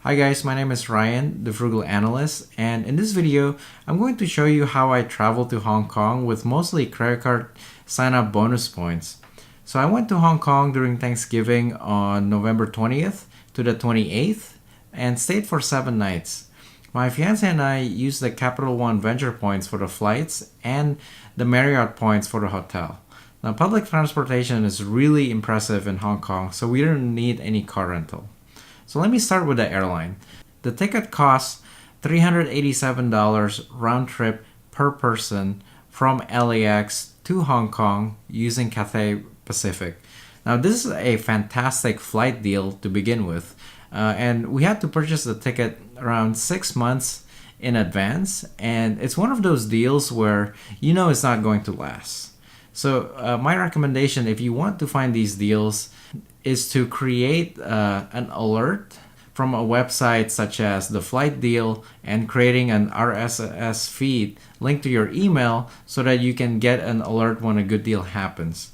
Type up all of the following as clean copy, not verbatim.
Hi guys, my name is Ryan, the Frugal Analyst, and in this video, I'm going to show you how I traveled to Hong Kong with mostly credit card sign-up bonus points. So I went to Hong Kong during Thanksgiving on November 20th to the 28th and stayed for 7 nights. My fiance and I used the Capital One Venture points for the flights and the Marriott points for the hotel. Now, public transportation is really impressive in Hong Kong, so we didn't need any car rental. So let me start with the airline. The ticket costs $387 round trip per person from LAX to Hong Kong using Cathay Pacific. Now, this is a fantastic flight deal to begin with, and we had to purchase the ticket around 6 months in advance, and it's one of those deals where you know it's not going to last. So my recommendation, if you want to find these deals, is to create an alert from a website such as the flight deal and creating an RSS feed linked to your email so that you can get an alert when a good deal happens.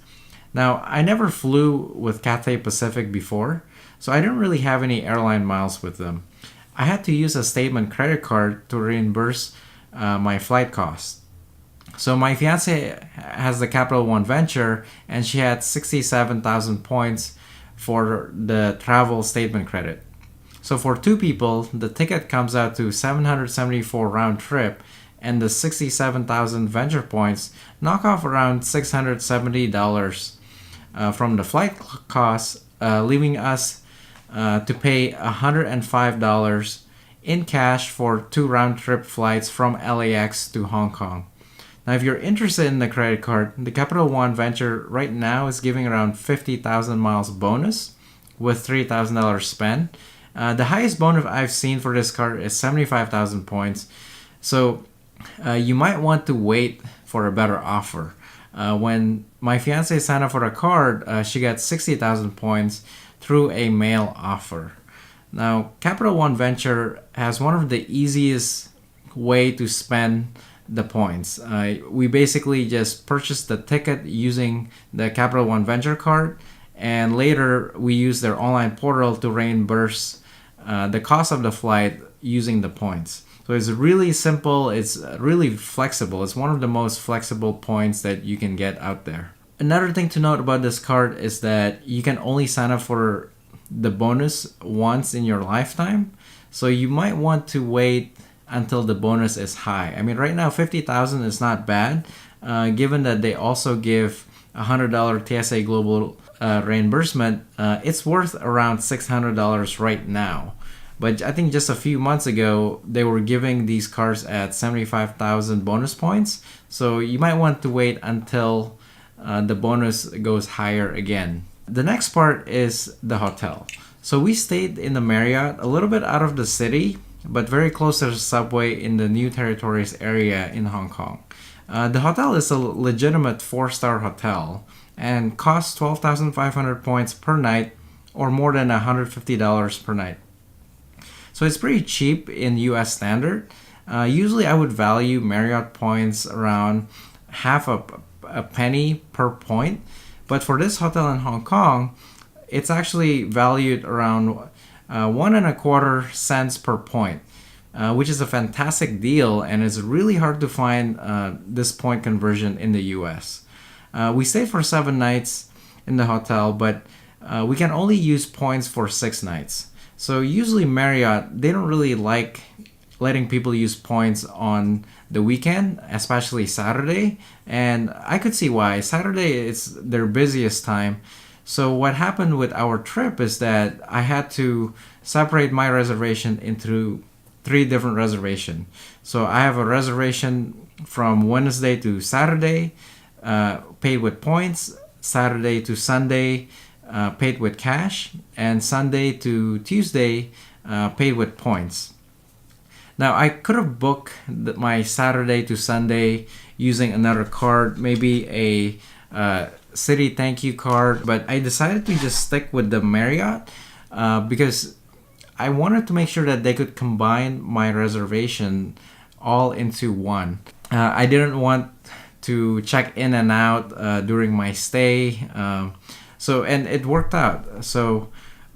Now, I never flew with Cathay Pacific before, so I didn't really have any airline miles with them. I had to use a statement credit card to reimburse my flight costs. So my fiance has the Capital One Venture and she had 67,000 points for the travel statement credit. So for 2 people, the ticket comes out to 774 round trip, and the 67,000 venture points knock off around $670 from the flight costs, leaving us to pay $105 in cash for 2 round trip flights from LAX to Hong Kong. Now, if you're interested in the credit card, the Capital One Venture right now is giving around 50,000 miles bonus with $3,000 spent. The highest bonus I've seen for this card is 75,000 points. So you might want to wait for a better offer. When my fiance signed up for the card, she got 60,000 points through a mail offer. Now, Capital One Venture has one of the easiest way to spend the points. We basically just purchased the ticket using the Capital One Venture card, and later we use their online portal to reimburse the cost of the flight using the points. So it's really simple, it's really flexible. It's one of the most flexible points that you can get out there. Another thing to note about this card is that you can only sign up for the bonus once in your lifetime. So you might want to wait until the bonus is high. I mean, right now 50,000 is not bad, given that they also give $100 TSA Global reimbursement. It's worth around $600 right now. But I think just a few months ago, they were giving these cards at 75,000 bonus points. So you might want to wait until the bonus goes higher again. The next part is the hotel. So we stayed in the Marriott, a little bit out of the city, but very close to the subway in the New Territories area in Hong Kong. The hotel is a legitimate 4-star hotel and costs 12,500 points per night, or more than $150 per night. So it's pretty cheap in US standard. Usually I would value Marriott points around half a penny per point, but for this hotel in Hong Kong, it's actually valued around 1.25 cents per point, which is a fantastic deal, and it's really hard to find this point conversion in the US. We stayed for 7 nights in the hotel, but we can only use points for 6 nights. So usually Marriott, they don't really like letting people use points on the weekend, especially Saturday, and I could see why. Saturday is their busiest time. So what happened with our trip is that I had to separate my reservation into 3 different reservations. So I have a reservation from Wednesday to Saturday, paid with points, Saturday to Sunday, paid with cash, and Sunday to Tuesday, paid with points. Now, I could have booked my Saturday to Sunday using another card, maybe a City Thank You card, but I decided to just stick with the Marriott because I wanted to make sure that they could combine my reservation all into one. I didn't want to check in and out during my stay, and it worked out. So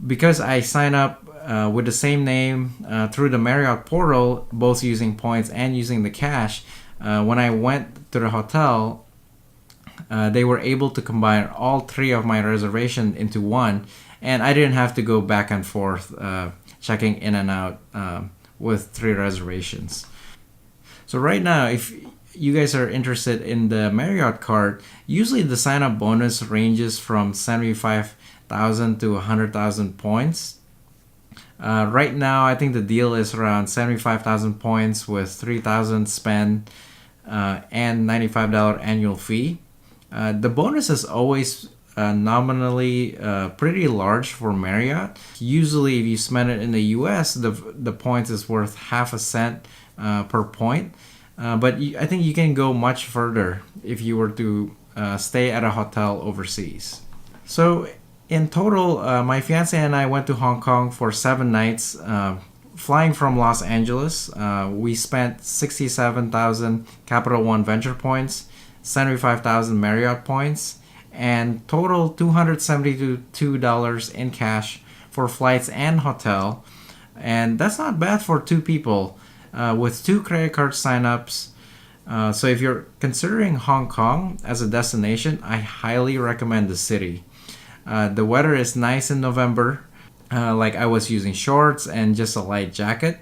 because I signed up with the same name through the Marriott portal, both using points and using the cash. When I went to the hotel, they were able to combine all three of my reservation into one, and I didn't have to go back and forth checking in and out with three reservations. So right now, if you guys are interested in the Marriott card, usually the sign up bonus ranges from 75,000 to 100,000 points. Right now, I think the deal is around 75,000 points with 3,000 spend and $95 annual fee. The bonus is always nominally pretty large for Marriott. Usually, if you spend it in the US, the points is worth half a cent per point. But I think you can go much further if you were to stay at a hotel overseas. So in total, my fiance and I went to Hong Kong for 7 nights. Flying from Los Angeles, we spent 67,000 Capital One Venture points, 75,000 Marriott points, and total $272 in cash for flights and hotel. And that's not bad for two people with 2 credit card signups. So if you're considering Hong Kong as a destination, I highly recommend the city. The weather is nice in November. Like I was using shorts and just a light jacket.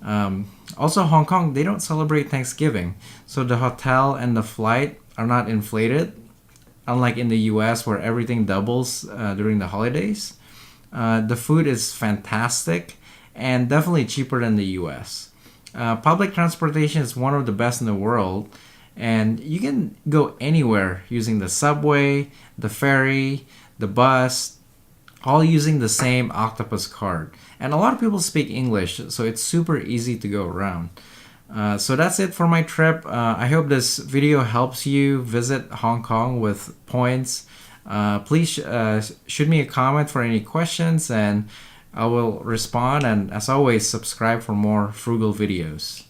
Also, Hong Kong, they don't celebrate Thanksgiving, so the hotel and the flight are not inflated, unlike in the US where everything doubles during the holidays. The food is fantastic and definitely cheaper than the US. Public transportation is one of the best in the world, and you can go anywhere using the subway, the ferry, the bus, all using the same Octopus card. And a lot of people speak English, so it's super easy to go around. So that's it for my trip. I hope this video helps you visit Hong Kong with points. Please shoot me a comment for any questions and I will respond. And as always, subscribe for more frugal videos.